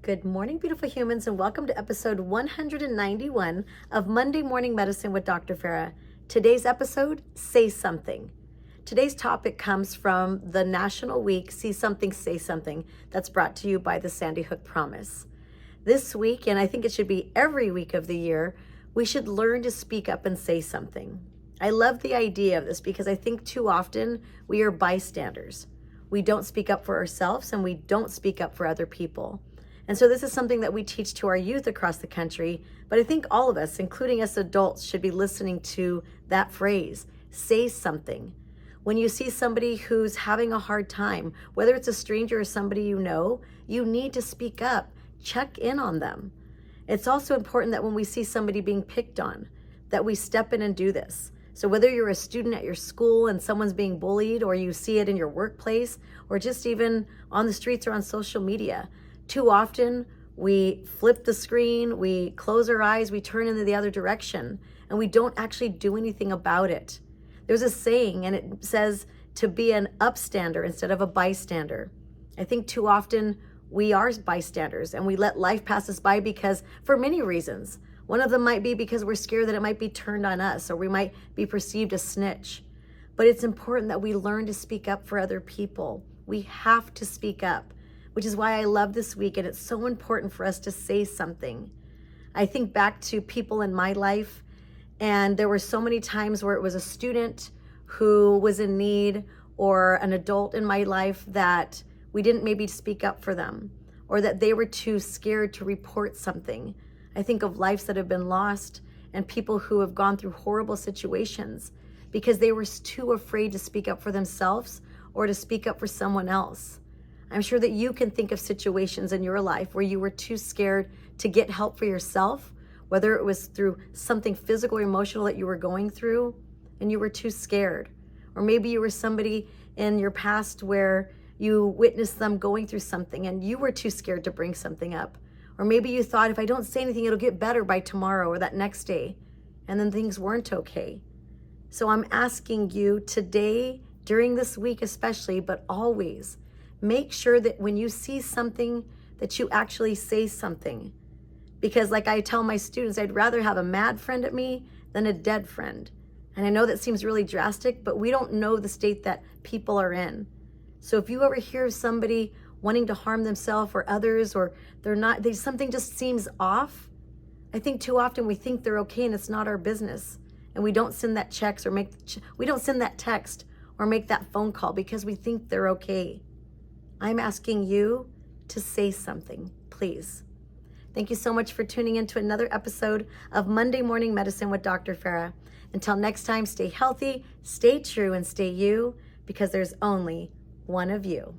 Good morning, beautiful humans, and welcome to episode 191 of Monday Morning Medicine with Dr. Farah. Today's episode, Say Something. Today's topic comes from the National Week, See Something, Say Something, that's brought to you by the Sandy Hook Promise. This week, and I think it should be every week of the year, we should learn to speak up and say something. I love the idea of this because I think too often we are bystanders. We don't speak up for ourselves and we don't speak up for other people. And so this is something that we teach to our youth across the country, but I think all of us, including us adults, should be listening to that phrase, say something. When you see somebody who's having a hard time, whether it's a stranger or somebody you know, you need to speak up, check in on them. It's also important that when we see somebody being picked on, that we step in and do this. So whether you're a student at your school and someone's being bullied, or you see it in your workplace, or just even on the streets or on social media, too often, we flip the screen, we close our eyes, we turn in the other direction, and we don't actually do anything about it. There's a saying, and it says to be an upstander instead of a bystander. I think too often we are bystanders, and we let life pass us by because, for many reasons. One of them might be because we're scared that it might be turned on us, or we might be perceived as snitch. But it's important that we learn to speak up for other people. We have to speak up, which is why I love this week, and it's so important for us to say something. I think back to people in my life, and there were so many times where it was a student who was in need, or an adult in my life that we didn't maybe speak up for them, or that they were too scared to report something. I think of lives that have been lost and people who have gone through horrible situations because they were too afraid to speak up for themselves or to speak up for someone else. I'm sure that you can think of situations in your life where you were too scared to get help for yourself, whether it was through something physical or emotional that you were going through, and you were too scared. Or maybe you were somebody in your past where you witnessed them going through something and you were too scared to bring something up. Or maybe you thought, if I don't say anything, it'll get better by tomorrow or that next day. And then things weren't okay. So I'm asking you today, during this week especially, but always, make sure that when you see something that you actually say something. Because like I tell my students, I'd rather have a mad friend at me than a dead friend. And I know that seems really drastic, but we don't know the state that people are in. So if you ever hear of somebody wanting to harm themselves or others, or something just seems off, I think too often we think they're okay and it's not our business. And we don't send that text or make that phone call because we think they're okay. I'm asking you to say something, please. Thank you so much for tuning in to another episode of Monday Morning Medicine with Dr. Farah. Until next time, stay healthy, stay true, and stay you, because there's only one of you.